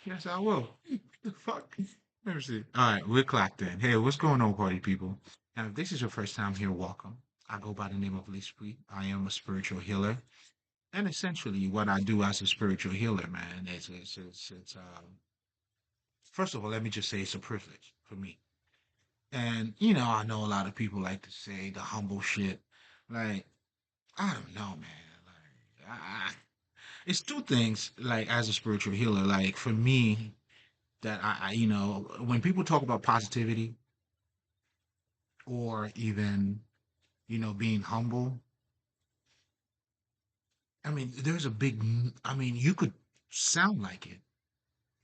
Yes, I will. The fuck? Let me see. All right, we're clocked in. Hey, what's going on, party people? Now, if this is your first time here, welcome. I go by the name of Lespri. I am a spiritual healer. And essentially, what I do as a spiritual healer, man, first of all, let me just say it's a privilege for me. And, I know a lot of people like to say the humble shit. Like, I don't know, man. Like, it's two things, like, as a spiritual healer. Like, for me, that when people talk about positivity or even, being humble, I mean, there's a I mean, you could sound like it,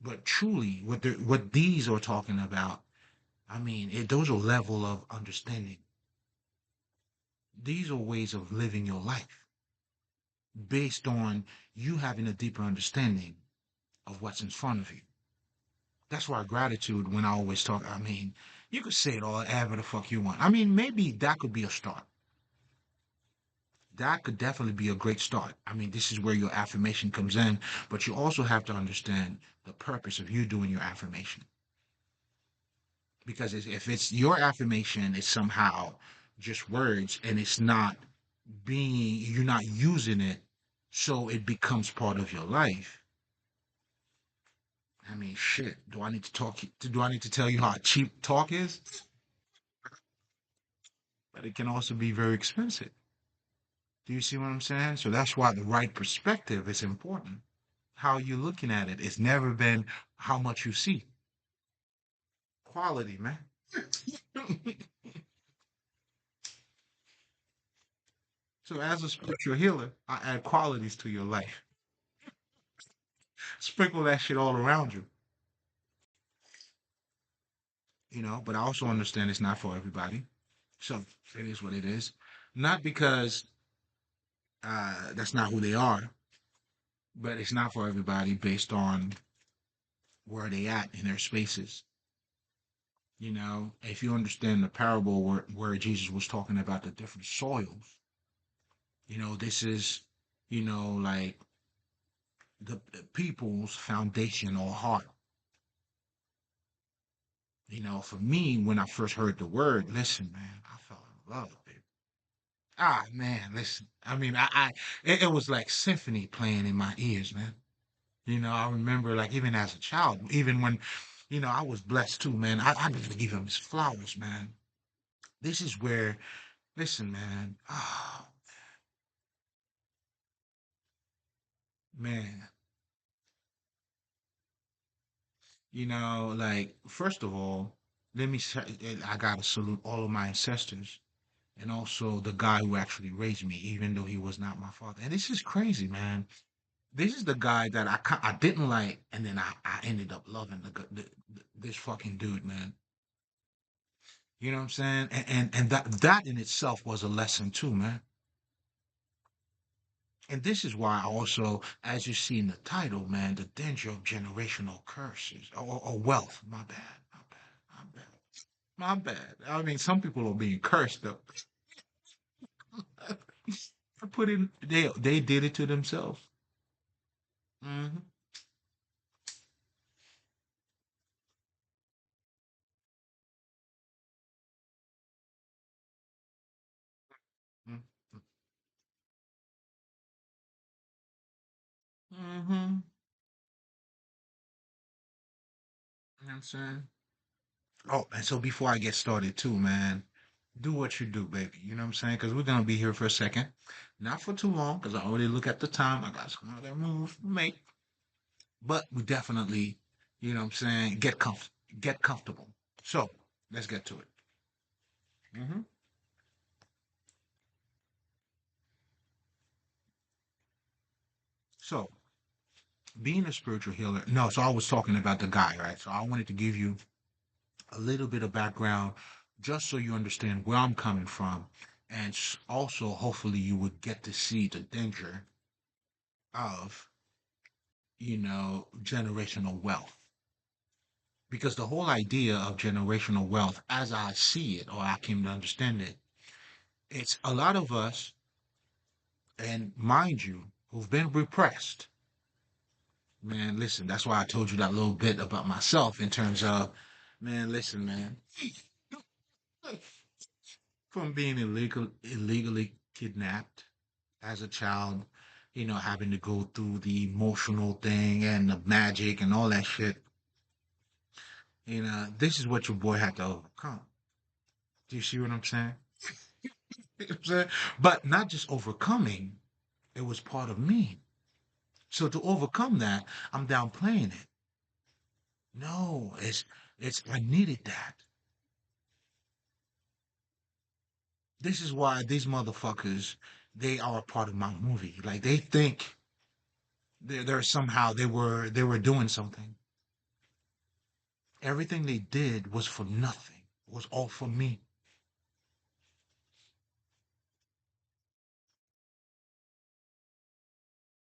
but truly what these are talking about, I mean, those are level of understanding. These are ways of living your life based on you having a deeper understanding of what's in front of you. That's why gratitude, when I always talk, I mean, you could say it all ever the fuck you want. I mean, maybe that could be a start. That could definitely be a great start. I mean, this is where your affirmation comes in, but you also have to understand the purpose of you doing your affirmation. Because if it's your affirmation, it's somehow just words and it's not you're not using it, so it becomes part of your life. I mean, shit. Do I need to tell you how cheap talk is? But it can also be very expensive. Do you see what I'm saying? So that's why the right perspective is important. How you're looking at it. It's never been how much you see. Quality, man. So as a spiritual healer, I add qualities to your life. Sprinkle that shit all around you, but I also understand it's not for everybody. So it is what it is. Not because that's not who they are, but it's not for everybody based on where they at in their spaces. If you understand the parable where Jesus was talking about the different soils, this is, like the people's foundation or heart. For me, when I first heard the word, listen, man, I fell in love, baby. Ah, man, listen. I mean, it was like symphony playing in my ears, man. I remember like even as a child, even when, I was blessed too, man. I didn't give him his flowers, man. This is where, listen, man. Oh, man. Like, first of all, let me say, I gotta salute all of my ancestors and also the guy who actually raised me, even though he was not my father. And this is crazy, man. This is the guy that I didn't like, and then I ended up loving this fucking dude, man. You know what I'm saying? And that in itself was a lesson too, man. And this is why also, as you see in the title, man, the danger of generational curses or wealth. My bad, my bad, my bad, my bad. I mean, some people are being cursed though. I put in they did it to themselves. Hmm. Mm-hmm. You know what I'm saying? Oh, and so before I get started too, man, do what you do, baby. You know what I'm saying? Because we're gonna be here for a second, not for too long, because I already look at the time. I got some other moves to make, but we definitely, you know what I'm saying, get comfortable. So let's get to it. Hmm. So being a spiritual healer, no. So I was talking about the guy, right? So I wanted to give you a little bit of background, just so you understand where I'm coming from, and also hopefully you would get to see the danger of generational wealth. Because the whole idea of generational wealth, as I see it, or I came to understand it, it's a lot of us, and mind you, who've been repressed, Man, listen, that's why I told you that little bit about myself in terms of, man, listen, man, from being illegally kidnapped as a child, having to go through the emotional thing and the magic and all that shit, this is what your boy had to overcome. Do you see what I'm saying? You know what I'm saying? But not just overcoming, it was part of me. So to overcome that, I'm downplaying it. No, it's I needed that. This is why these motherfuckers, they are a part of my movie. Like they think they're somehow they were doing something. Everything they did was for nothing. It was all for me.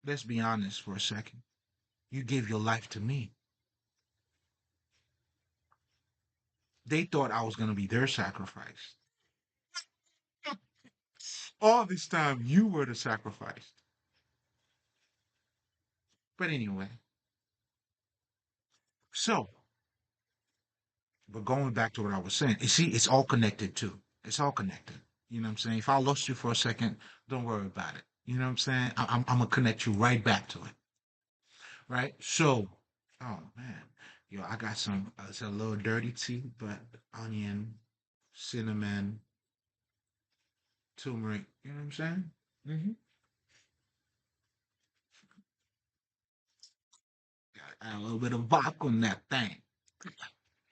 Let's be honest for a second. You gave your life to me. They thought I was gonna be their sacrifice. All this time you were the sacrifice. But anyway, so but going back to what I was saying, you see, it's all connected too. It's all connected. You know what I'm saying? If I lost you for a second, don't worry about it. You know what I'm saying? I'm gonna connect you right back to it. Right? So, oh man, yo, I got some. It's a little dirty tea, but onion, cinnamon, turmeric. You know what I'm saying? Mm-hmm. Add a little bit of vodka on that thing.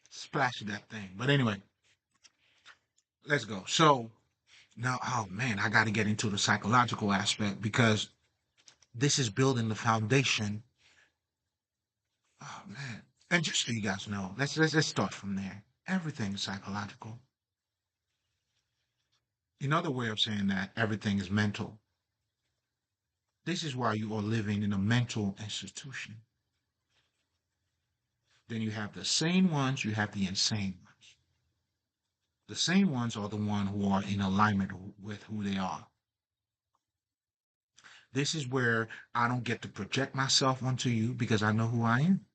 Splash of that thing. But anyway, let's go. So now, oh man, I got to get into the psychological aspect because this is building the foundation. Oh man. And just so you guys know, let's start from there. Everything's psychological. Another way of saying that everything is mental. This is why you are living in a mental institution. Then you have the sane ones, you have the insane ones. The sane ones are the ones who are in alignment with who they are. This is where I don't get to project myself onto you because I know who I am.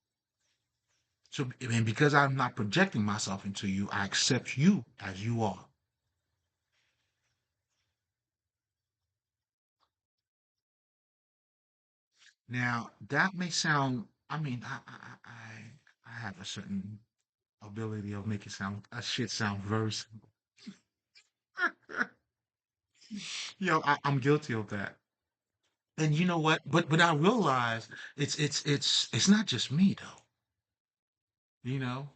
So, and because I'm not projecting myself into you, I accept you as you are. Now, that may sound, I mean, I have a certain ability of making sound, a shit sound very simple. Yo, I'm guilty of that. And you know what? But I realize it's not just me though. You know,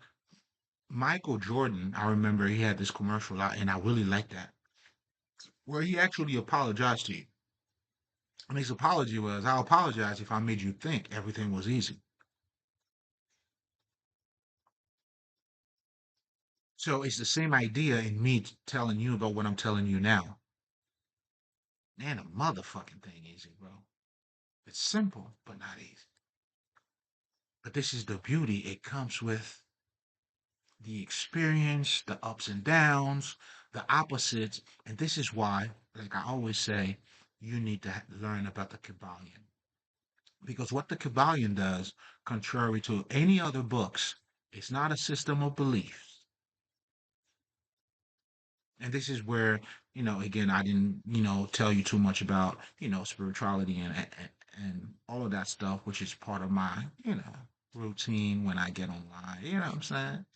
Michael Jordan, I remember he had this commercial out, and I really liked that, where he actually apologized to you. And his apology was, "I apologize if I made you think everything was easy." So it's the same idea in me telling you about what I'm telling you now. Man, a motherfucking thing easy, bro. It's simple, but not easy. But this is the beauty. It comes with the experience, the ups and downs, the opposites. And this is why, like I always say, you need to learn about the Kabbalion. Because what the Kabbalion does, contrary to any other books, it's not a system of beliefs. And this is where, again, I didn't, tell you too much about, spirituality and all of that stuff, which is part of my, routine when I get online. You know what I'm saying?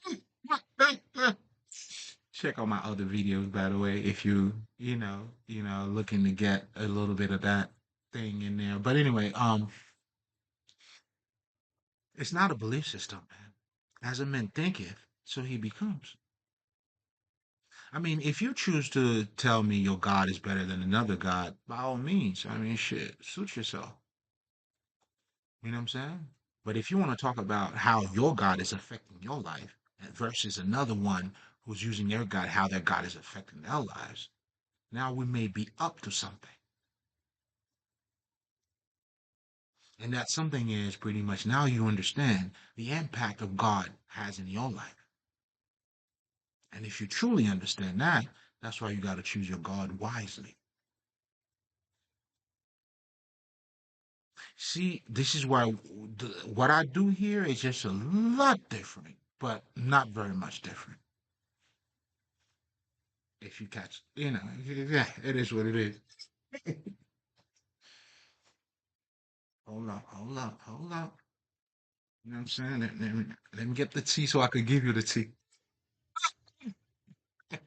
Check out my other videos, by the way, if looking to get a little bit of that thing in there. But anyway, it's not a belief system, man. As a man thinketh, so he becomes. I mean, if you choose to tell me your God is better than another God, by all means, I mean, shit, suit yourself. You know what I'm saying? But if you want to talk about how your God is affecting your life versus another one who's using their God, how their God is affecting their lives, now we may be up to something. And that something is pretty much now you understand the impact of God has in your life. And if you truly understand that, that's why you got to choose your God wisely. See, this is why what I do here is just a lot different, but not very much different. If you catch, yeah, it is what it is. Hold up, hold up, hold up. You know what I'm saying? Let me get the tea so I could give you the tea. You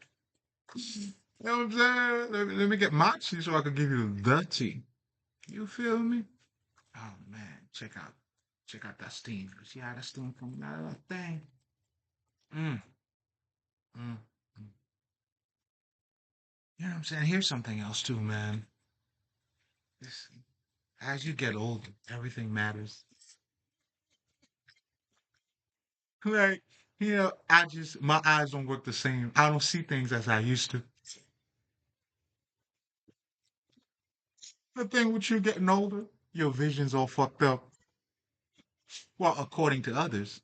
know what I'm saying? Let me get my tea so I could give you the tea. You feel me? Oh man, check out that steam. You see how that steam coming out of that thing? Mm, mm, mm. You know what I'm saying? Here's something else too, man. This, as you get older, everything matters. Like, my eyes don't work the same. I don't see things as I used to. The thing with you getting older, your vision's all fucked up. Well, according to others,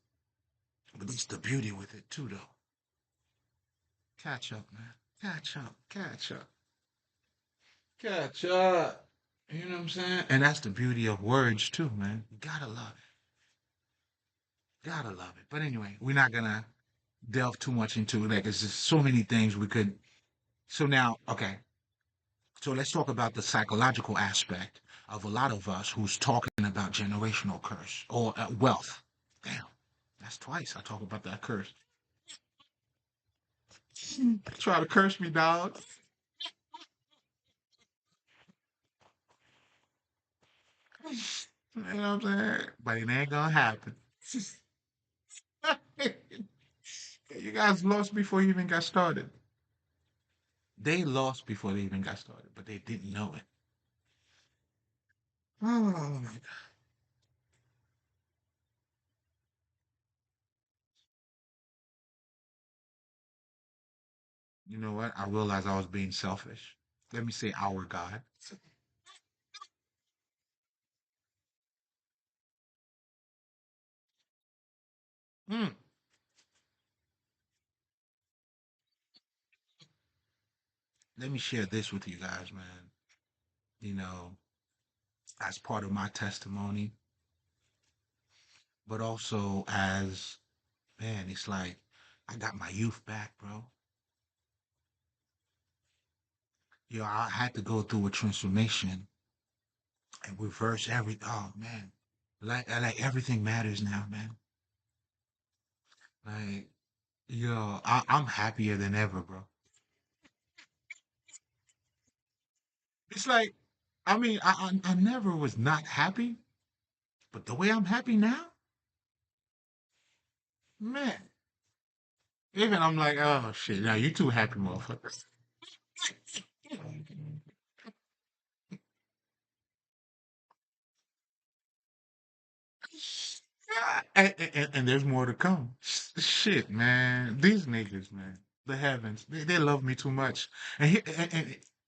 but it's the beauty with it too, though. Catch up, man. Catch up. Catch up. Catch up. You know what I'm saying? And that's the beauty of words too, man. You gotta love it. Gotta love it. But anyway, we're not gonna delve too much into it. Like, there's just so many things we could. So now, okay. So let's talk about the psychological aspect of a lot of us who's talking about generational curse or wealth. Damn, that's twice I talk about that curse. Try to curse me, dog. You know what I'm saying? But it ain't gonna happen. You guys lost before you even got started. They lost before they even got started, but they didn't know it. Oh my God. You know what? I realized I was being selfish. Let me say our God. Mm. Let me share this with you guys, man. You know, as part of my testimony, but also as, man, it's like I got my youth back, bro. I had to go through a transformation and reverse every. Oh man, like everything matters now, man. Like, I'm happier than ever, bro. It's like, I mean, I never was not happy, but the way I'm happy now, man. Even I'm like, oh shit, now you too happy, motherfucker. And there's more to come. Shit, man. These niggas, man. The heavens. They love me too much. And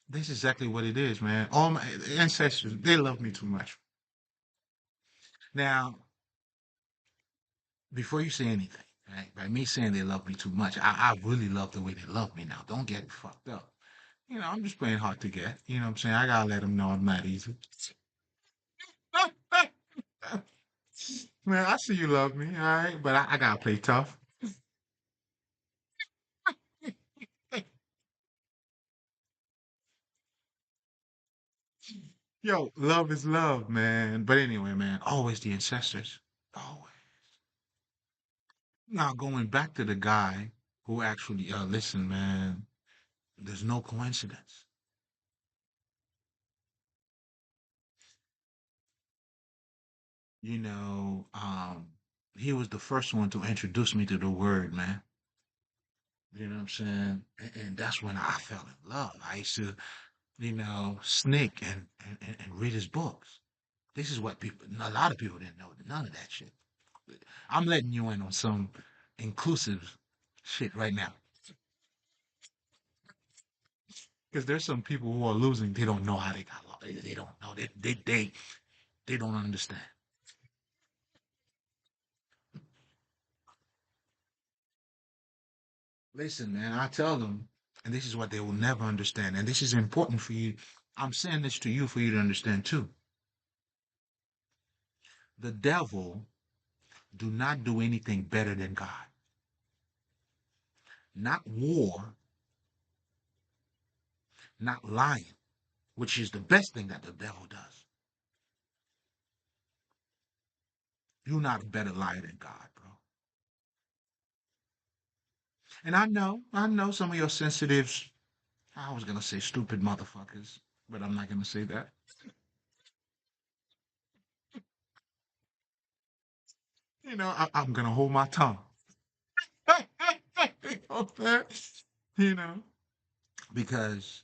this is exactly what it is, man. All my ancestors, they love me too much. Now, before you say anything, right? By me saying they love me too much, I really love the way they love me now. Don't get it fucked up. I'm just playing hard to get. You know what I'm saying? I gotta let them know I'm not easy. Man, I see you love me, all right? But I gotta play tough. Yo, love is love, man. But anyway, man, always the ancestors. Always. Now, going back to the guy who actually, listen, man, there's no coincidence. You know, he was the first one to introduce me to the word, man. You know what I'm saying? And that's when I fell in love. I used to, sneak and read his books. This is what a lot of people didn't know. None of that shit. I'm letting you in on some inclusive shit right now. Because there's some people who are losing. They don't know how they got lost. They don't know. They don't understand. Listen, man, I tell them, and this is what they will never understand. And this is important for you. I'm saying this to you for you to understand too. The devil do not do anything better than God. Not war, not lying, which is the best thing that the devil does. You're not a better liar than God, bro. And I know some of your sensitives, I was gonna say stupid motherfuckers, but I'm not gonna say that. I'm gonna hold my tongue. Okay. You know, because,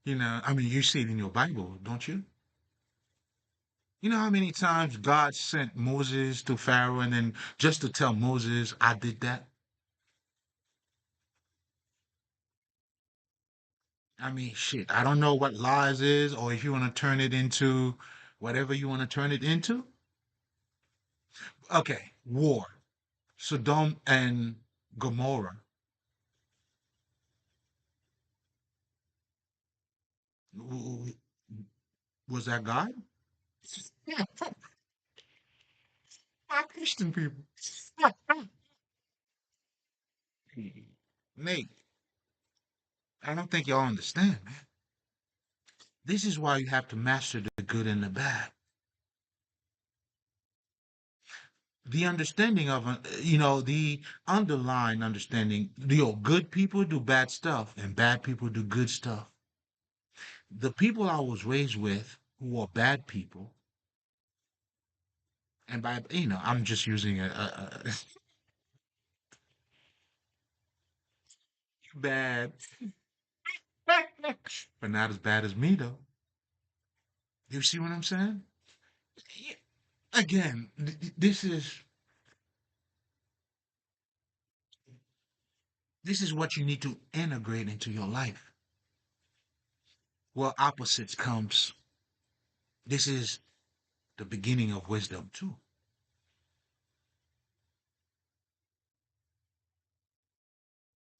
I mean, you see it in your Bible, don't you? You know how many times God sent Moses to Pharaoh and then just to tell Moses, I did that? I mean, shit, I don't know what lies is, or if you want to turn it into whatever you want to turn it into. Okay, war. Sodom and Gomorrah. W- Was that God? Yeah, not Christian people. Nate, I don't think y'all understand, man. This is why you have to master the good and the bad. The understanding of, the underlying understanding, good people do bad stuff and bad people do good stuff. The people I was raised with who were bad people, and I'm just using bad, but not as bad as me though. You see what I'm saying? Yeah. Again, this is what you need to integrate into your life. Well, opposites comes. This is the beginning of wisdom too.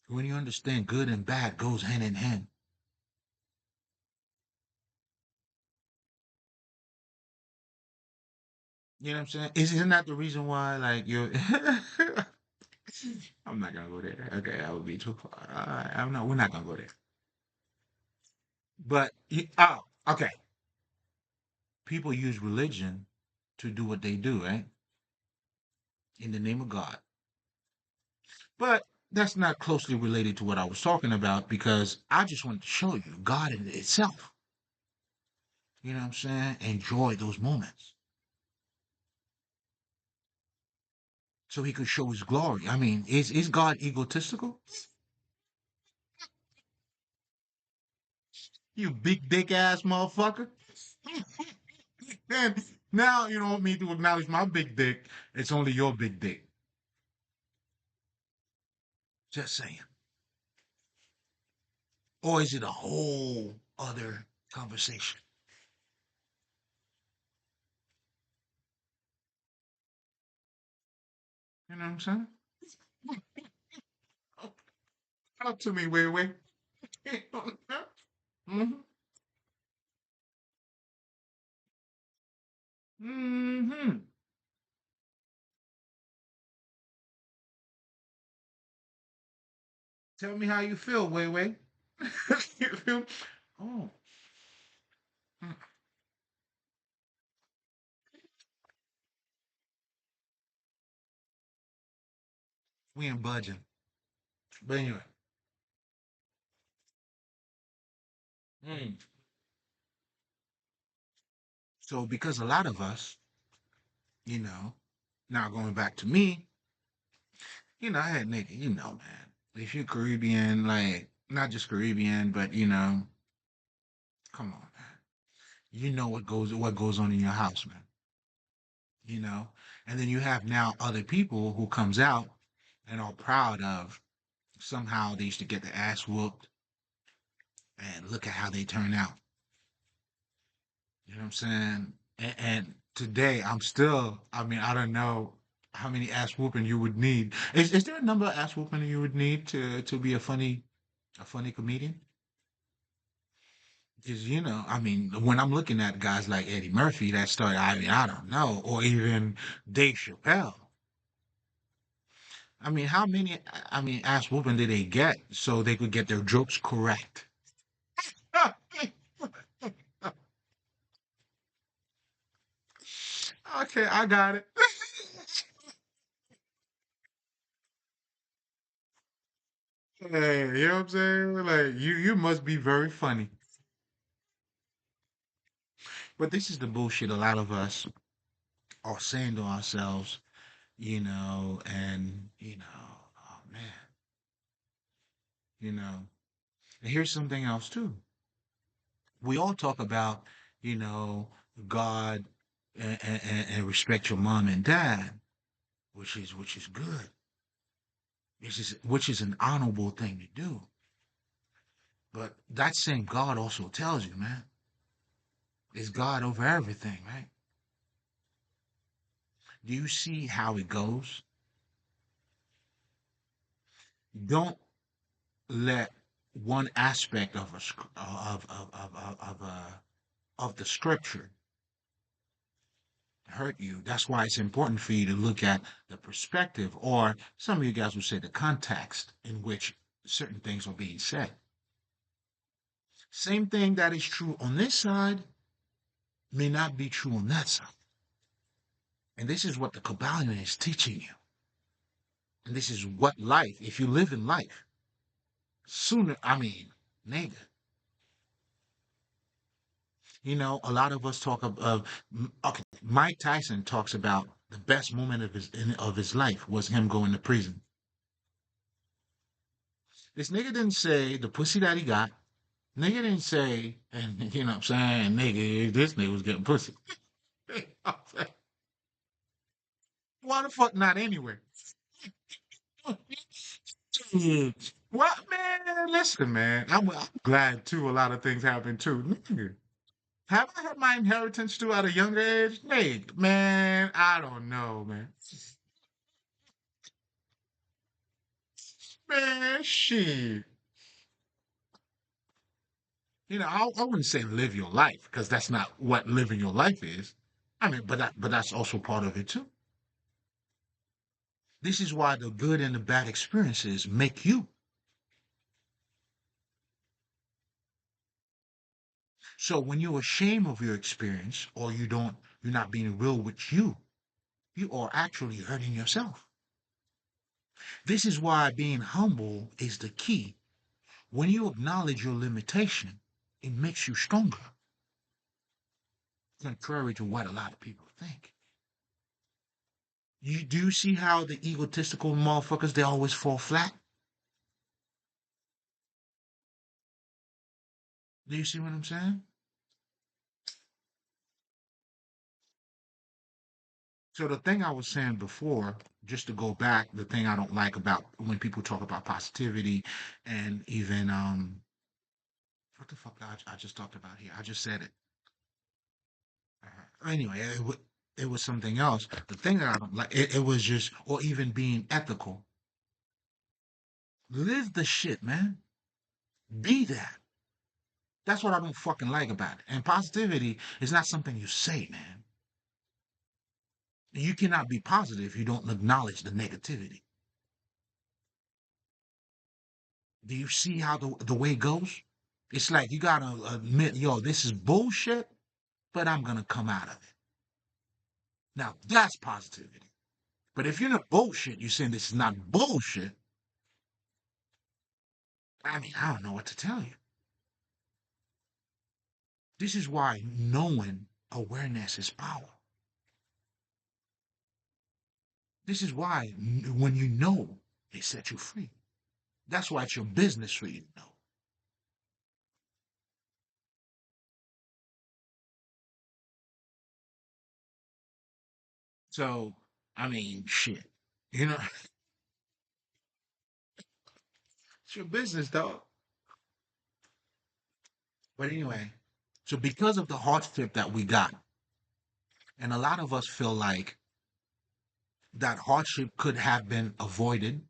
When you understand good and bad goes hand in hand. You know what I'm saying? Isn't that the reason why, like, you're? I'm not gonna go there. Okay, that would be too far. I'm not. We're not gonna go there. But okay. People use religion to do what they do, right? In the name of God. But that's not closely related to what I was talking about because I just wanted to show you God in itself. You know what I'm saying? Enjoy those moments so he could show his glory. I mean, is God egotistical? You big dick ass motherfucker. And now you don't want me to acknowledge my big dick. It's only your big dick. Just saying. Or is it a whole other conversation? You know what I'm saying? Talk to me, wait, wait. Mm-hmm. Mm-hmm. Tell me how you feel, wait, wait. You feel? Oh, mm, we ain't budging. But anyway, mm. So because a lot of us, you know, now going back to me, I had nigga, man. If you're Caribbean, like not just Caribbean, but come on, man. You know what goes on in your house, man. And then you have now other people who comes out and are proud of somehow they used to get the ass whooped and look at how they turn out. You know what I'm saying? And today I'm still, I mean, I don't know how many ass whooping you would need. Is there a number of ass whooping you would need to be a funny comedian? Because, I mean, when I'm looking at guys like Eddie Murphy that started, I mean, I don't know, or even Dave Chappelle. I mean, how many, I mean, ass whooping did they get so they could get their jokes correct? Okay, I got it. Hey, you know what I'm saying? Like, you must be very funny. But this is the bullshit a lot of us are saying to ourselves, and, oh man, you know. And here's something else too. We all talk about, you know, God and respect your mom and dad, which is good. Which is an honorable thing to do. But that same God also tells you, man, is God over everything, right? Do you see how it goes? Don't let one aspect of a of the scripture hurt you. That's why it's important for you to look at the perspective, or some of you guys would say the context in which certain things are being said. Same thing that is true on this side may not be true on that side. And this is what the Kabbalion is teaching you. And this is what life, if you live in life, sooner, I mean, nigga, a lot of us talk okay, Mike Tyson talks about the best moment of his life was him going to prison. This nigga didn't say the pussy that he got. Nigga didn't say, and you know what I'm saying, nigga, this nigga was getting pussy. Why the fuck not anywhere? What, man? Listen, man. I'm glad too. A lot of things happen too. Nigga, have I had my inheritance too at a younger age? Hey, man, I don't know, man. Man, shit. I wouldn't say live your life because that's not what living your life is. I mean, but that's also part of it too. This is why the good and the bad experiences make you. So when you're ashamed of your experience or you're not being real with you are actually hurting yourself. This is why being humble is the key. When you acknowledge your limitation, it makes you stronger, contrary to what a lot of people think. You do see how the egotistical motherfuckers they always fall flat? Do you see what I'm saying? So the thing I was saying before, just to go back, the thing I don't like about when people talk about positivity and even what the fuck I just talked about here. I just said it. Anyway, it was something else. The thing that I don't like, it was just, or even being ethical. Live the shit, man. Be that. That's what I don't fucking like about it. And positivity is not something you say, man. You cannot be positive if you don't acknowledge the negativity. Do you see how the way it goes? It's like you gotta admit, yo, this is bullshit, but I'm gonna come out of it. Now that's positivity. But if you're not bullshit, you're saying this is not bullshit. I mean, I don't know what to tell you. This is why knowing awareness is power. This is why when you know, it sets you free. That's why it's your business for you to know. So, I mean, shit. You know, it's your business, dog. But anyway, so because of the hardship that we got, and a lot of us feel like that hardship could have been avoided.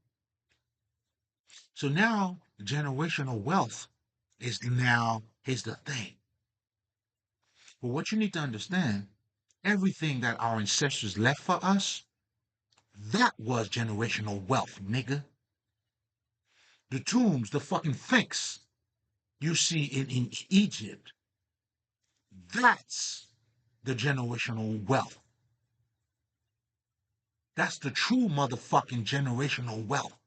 So now generational wealth is the thing. But what you need to understand, everything that our ancestors left for us, that was generational wealth, nigga. The tombs, the fucking sphinx you see in Egypt, that's the generational wealth. That's the true motherfucking generational wealth.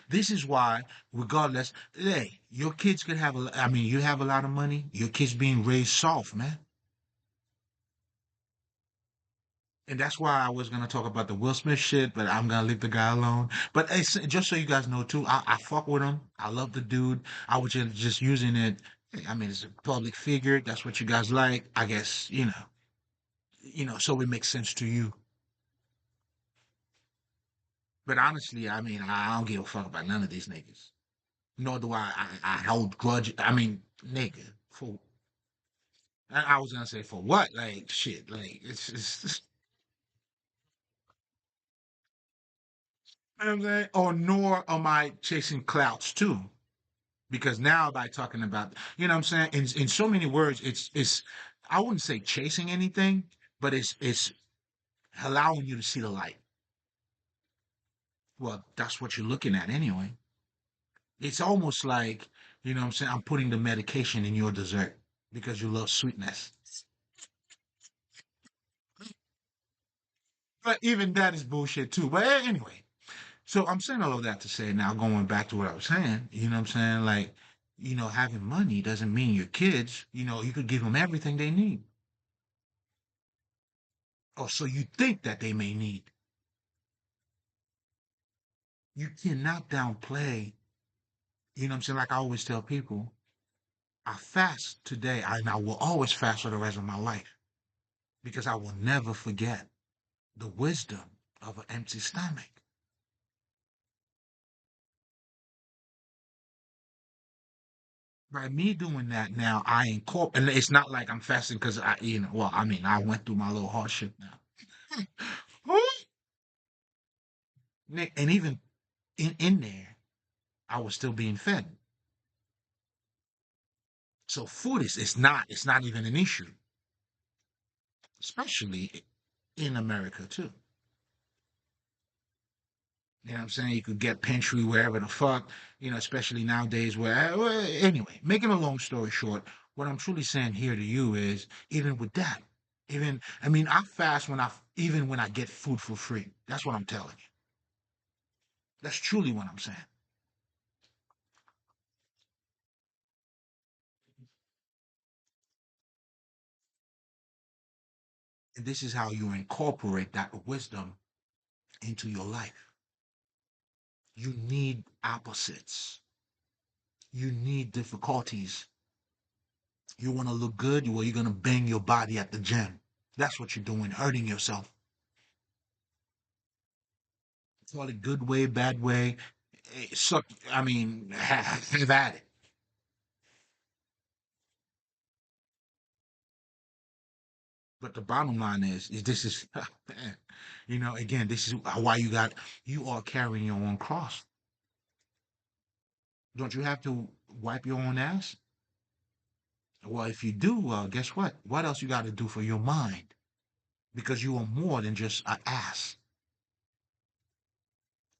This is why, regardless, hey, your kids could have I mean, you have a lot of money, your kids being raised soft, man. And that's why I was gonna talk about the Will Smith shit, but I'm gonna leave the guy alone. But it's, just so you guys know too, I fuck with him. I love the dude. I was just using it. I mean, it's a public figure. That's what you guys like. I guess so it makes sense to you. But honestly, I mean, I don't give a fuck about none of these niggas. Nor do I hold grudge. I mean, nigga, for I was gonna say for what? Like shit. Like it's you know what I'm saying? Or nor am I chasing clouts too. Because now by talking about, you know what I'm saying? In so many words, it's I wouldn't say chasing anything, but it's allowing you to see the light. Well, that's what you're looking at anyway. It's almost like, you know what I'm saying, I'm putting the medication in your dessert because you love sweetness. But even that is bullshit too. But anyway, so I'm saying all of that to say now, going back to what I was saying, you know what I'm saying? Like, having money doesn't mean your kids, you could give them everything they need. Or so you think that they may need. You cannot downplay, you know what I'm saying? Like I always tell people, I fast today and I will always fast for the rest of my life because I will never forget the wisdom of an empty stomach. By me doing that now, I incorporate, and it's not like I'm fasting because well, I mean, I went through my little hardship now. Nick, and even in there, I was still being fed. So food is it's not even an issue, especially in America too. You know what I'm saying? You could get pantry wherever the fuck, especially nowadays where, well, anyway, making a long story short, what I'm truly saying here to you is even with that, I mean, I fast even when I get food for free. That's what I'm telling you. That's truly what I'm saying. And this is how you incorporate that wisdom into your life. You need opposites. You need difficulties. You want to look good, well, you're going to bang your body at the gym. That's what you're doing, hurting yourself. Call it good way, bad way. Suck. I mean, have at it. But the bottom line is this is, again, this is why you are carrying your own cross. Don't you have to wipe your own ass? Well, if you do, well, guess what? What else you got to do for your mind? Because you are more than just an ass.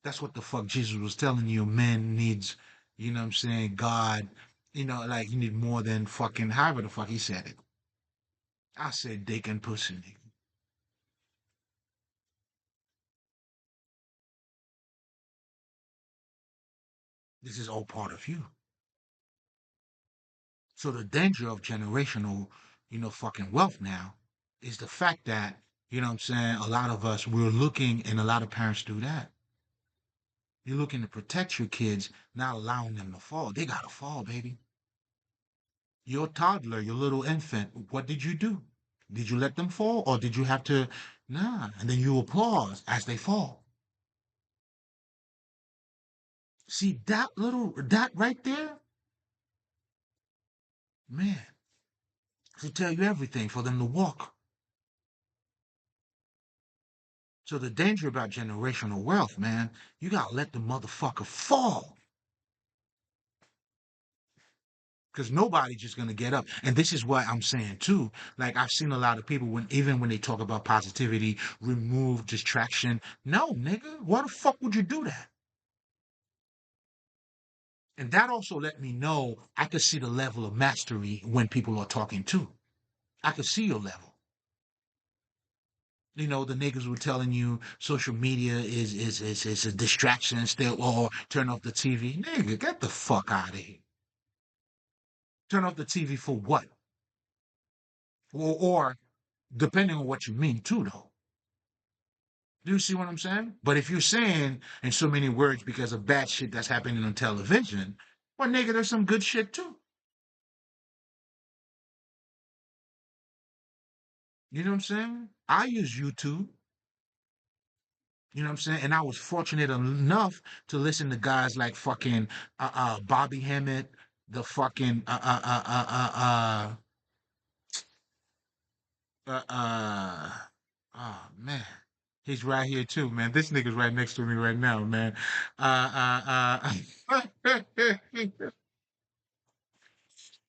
That's what the fuck Jesus was telling you. Man needs, you know what I'm saying, God, like you need more than fucking however the fuck he said it. I said dick and pussy, nigga. This is all part of you. So the danger of generational, fucking wealth now is the fact that, you know what I'm saying, a lot of us, we're looking, and a lot of parents do that. You're looking to protect your kids, not allowing them to fall. They gotta fall, baby. Your toddler, your little infant, what did you do? Did you let them fall or did you have to, nah, and then you applause as they fall. See that right there, man, should tell you everything for them to walk. So the danger about generational wealth, man, you gotta let the motherfucker fall. because nobody just gonna get up. And this is what I'm saying too. Like I've seen a lot of people when even when they talk about positivity, remove distraction. No, nigga, why the fuck would you do that? And that also let me know I could see the level of mastery when people are talking too. I could see your level. The niggas were telling you social media is a distraction still, or turn off the TV. Nigga, get the fuck out of here. Turn off the TV for what? Or depending on what you mean too, though. Do you see what I'm saying? But if you're saying in so many words because of bad shit that's happening on television, well, nigga, there's some good shit too. You know what I'm saying? I use YouTube. You know what I'm saying? And I was fortunate enough to listen to guys like fucking Bobby Hemmett, the fucking oh man. He's right here too, man. This nigga's right next to me right now, man.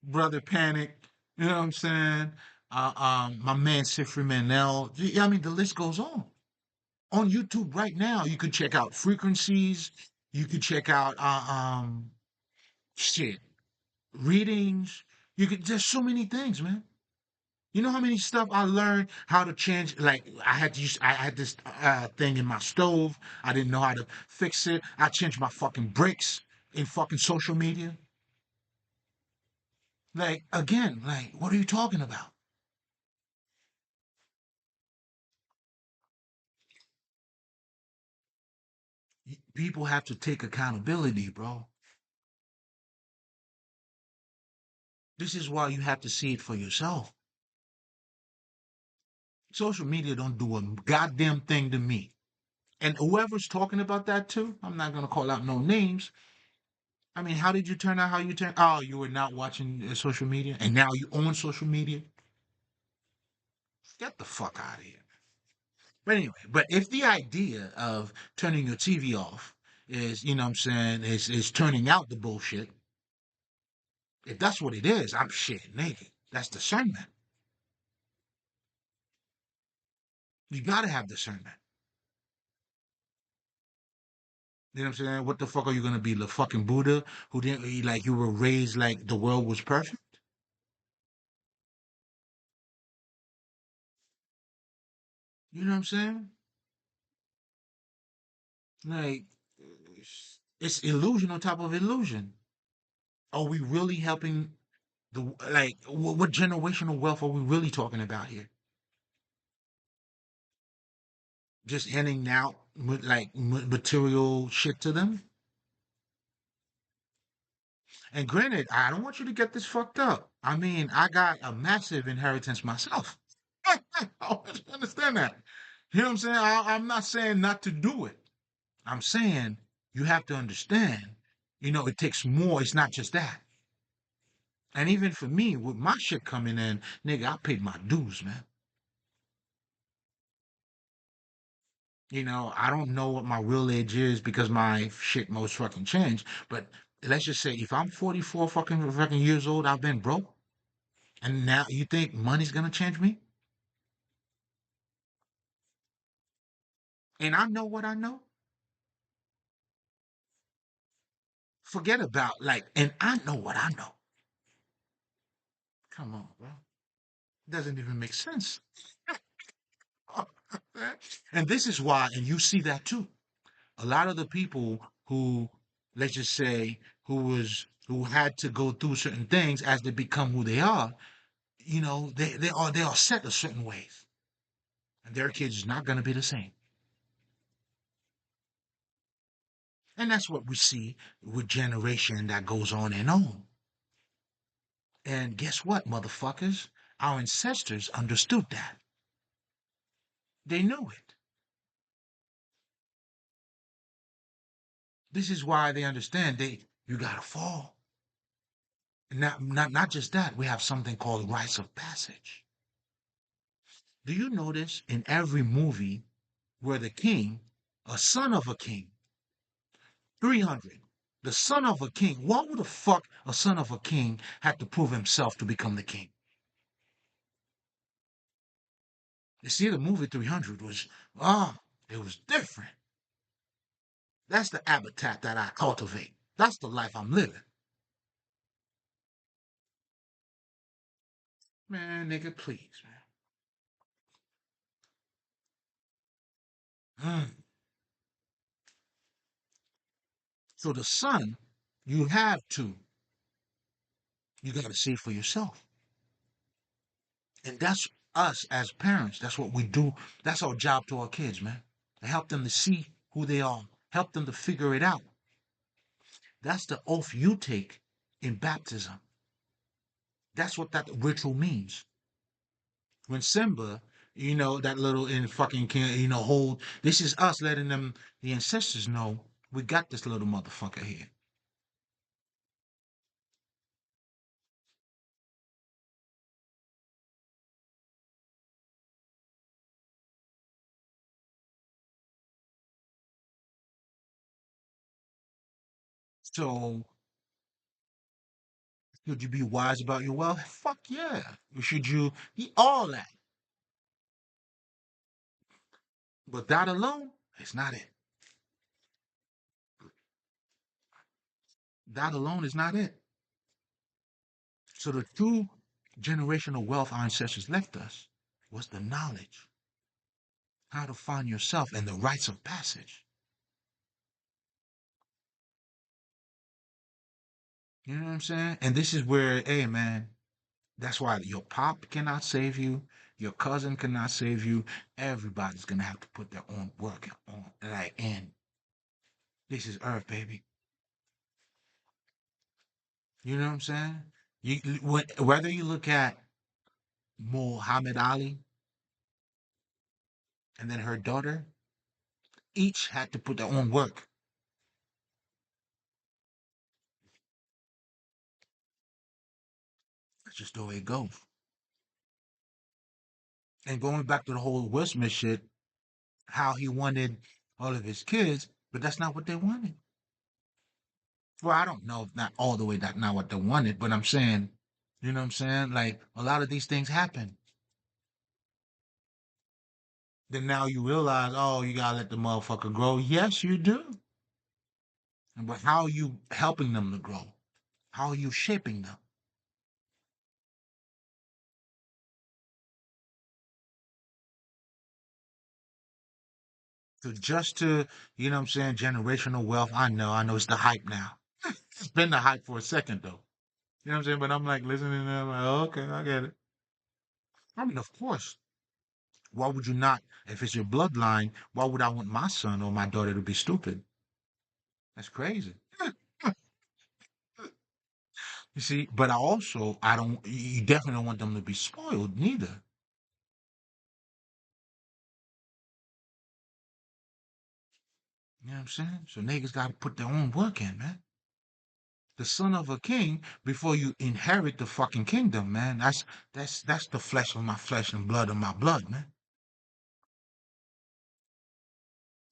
Brother Panic. You know what I'm saying? My man Sifri Manel. I mean, the list goes on. On YouTube right now, you could check out frequencies. You could check out shit readings. You could. There's so many things, man. You know how many stuff I learned how to change? Like I had this thing in my stove. I didn't know how to fix it. I changed my fucking bricks in fucking social media. Like again, like what are you talking about? People have to take accountability, bro. This is why you have to see it for yourself. Social media don't do a goddamn thing to me. And whoever's talking about that too, I'm not gonna call out no names. I mean, how did you turn out how you turned? Oh, you were not watching social media, and now you own social media. Get the fuck out of here. But anyway, but if the idea of turning your TV off is, you know what I'm saying, is turning out the bullshit, if that's what it is, I'm shit naked. That's discernment. You gotta have discernment. You know what I'm saying? What the fuck are you gonna be, the fucking Buddha who didn't like you were raised like the world was perfect? You know what I'm saying? Like it's illusion on top of illusion. Are we really helping like what generational wealth are we really talking about here? Just handing out like material shit to them? And granted, I don't want you to get this fucked up. I mean, I got a massive inheritance myself. I want you to understand that. You know what I'm saying? I'm not saying not to do it. I'm saying you have to understand, it takes more. It's not just that. And even for me, with my shit coming in, nigga, I paid my dues, man. I don't know what my real age is because my shit most fucking changed. But let's just say if I'm 44 fucking years old, I've been broke. And now you think money's gonna change me? And I know what I know. Forget about like, and I know what I know. Come on, bro. Doesn't even make sense. And this is why, and you see that too. A lot of the people who, let's just say, who had to go through certain things as they become who they are, they are set a certain ways. And their kids is not gonna be the same. And that's what we see with generation that goes on and on. And guess what, motherfuckers? Our ancestors understood that. They knew it. This is why they understand you gotta fall. And not just that, we have something called rites of passage. Do you notice in every movie where the king, a son of a king, 300. The son of a king. Why would the fuck a son of a king had to prove himself to become the king? You see, the movie 300 was, it was different. That's the habitat that I cultivate. That's the life I'm living. Man, nigga, please, man. So the son, you have to, you got to see for yourself. And that's us as parents. That's what we do. That's our job to our kids, man. To help them to see who they are, help them to figure it out. That's the oath you take in baptism. That's what that ritual means. When Simba, that little in fucking hold, this is us letting them, the ancestors know we got this little motherfucker here. So should you be wise about your wealth? Fuck yeah. Should you eat all that? But that alone is not it. That alone is not it. So the true generational wealth our ancestors left us was the knowledge, how to find yourself and the rites of passage. You know what I'm saying? And this is where, hey man, that's why your pop cannot save you, your cousin cannot save you. Everybody's gonna have to put their own work on, like, and this is Earth, baby. You know what I'm saying? Whether you look at Muhammad Ali and then her daughter, each had to put their own work. That's just the way it goes. And going back to the whole Will Smith shit, how he wanted all of his kids, but that's not what they wanted. Well, I don't know, not all the way, that's not what they wanted, but I'm saying, you know what I'm saying? Like, a lot of these things happen. Then now you realize, oh, you gotta let the motherfucker grow. Yes, you do. But how are you helping them to grow? How are you shaping them? So just to, you know what I'm saying, generational wealth, I know it's the hype now. It's been the hype for a second though. You know what I'm saying? But I'm like listening to them, like, oh, okay, I get it. I mean, of course. Why would you not? If it's your bloodline, why would I want my son or my daughter to be stupid? That's crazy. You see, but I don't, you definitely don't want them to be spoiled neither. You know what I'm saying? So niggas got to put their own work in, man. The son of a king before you inherit the fucking kingdom, man. That's the flesh of my flesh and blood of my blood, man.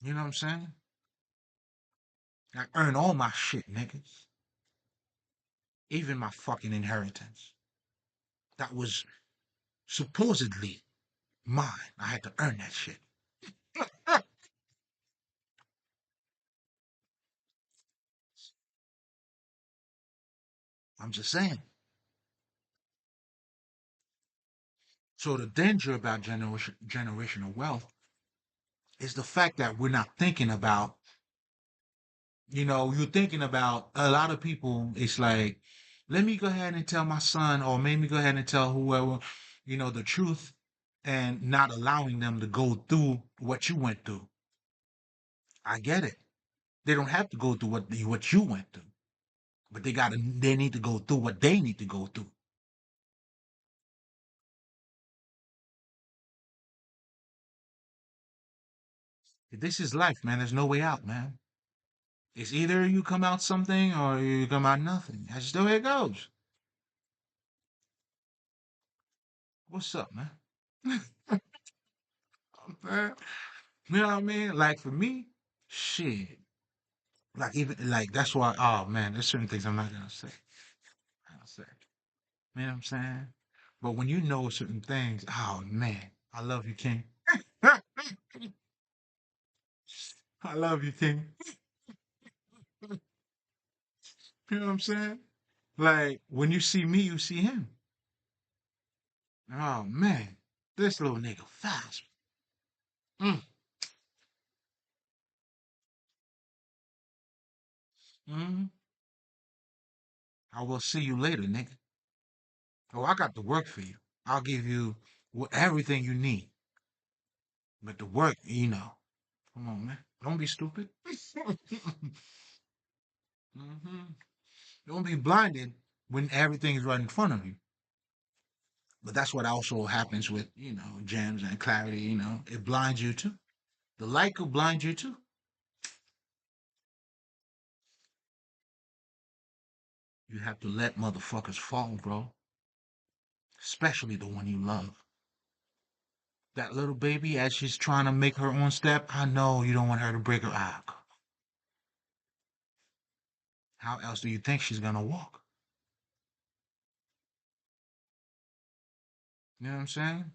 You know what I'm saying? I earn all my shit, niggas. Even my fucking inheritance. That was supposedly mine. I had to earn that shit. I'm just saying. So the danger about generational wealth is the fact that we're not thinking about, you're thinking about a lot of people. It's like, let me go ahead and tell my son, or maybe go ahead and tell whoever, the truth, and not allowing them to go through what you went through. I get it. They don't have to go through what you went through, but they need to go through what they need to go through. This is life, man. There's no way out, man. It's either you come out something or you come out nothing. That's just the way it goes. What's up, man? Man, you know what I mean? Like for me, shit. Like even like that's why. Oh man, there's certain things I'm not gonna say. I'll say. You know what I'm saying? But when you know certain things, oh man, I love you, King. I love you, King. You know what I'm saying? Like when you see me, you see him. Oh man, this little nigga fast. Mm, mm. I will see you later, nigga. Oh, I got the work for you. I'll give you everything you need. But the work, come on, man. Don't be stupid. hmm Don't be blinded when everything is right in front of you. But that's what also happens with, gems and clarity, it blinds you too. The light could blind you too. You have to let motherfuckers fall, bro. Especially the one you love. That little baby, as she's trying to make her own step, I know you don't want her to break her eye. How else do you think she's gonna walk? You know what I'm saying?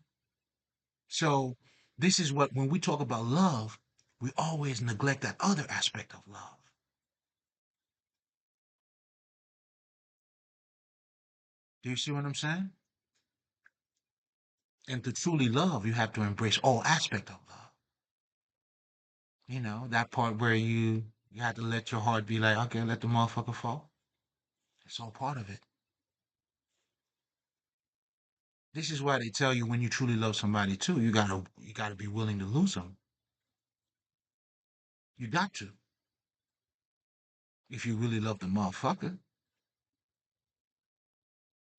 So this is what when we talk about love, we always neglect that other aspect of love. Do you see what I'm saying? And to truly love, you have to embrace all aspect of love. That part where you have to let your heart be like, okay, let the motherfucker fall. It's all part of it. This is why they tell you when you truly love somebody too, you gotta be willing to lose them. You got to. If you really love the motherfucker.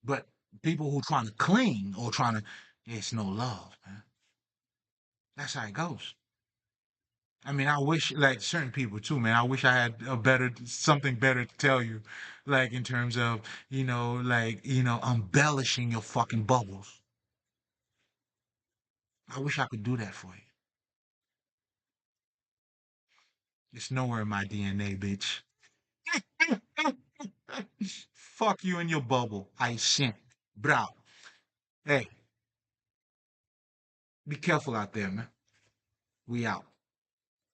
But people who trying to cling or trying to, it's no love, man. That's how it goes. I mean, I wish like certain people too, man. I wish I had something better to tell you, like in terms of, embellishing your fucking bubbles. I wish I could do that for you. It's nowhere in my DNA, bitch. Fuck you and your bubble. I sent. Bro. Hey, be careful out there, man. We out.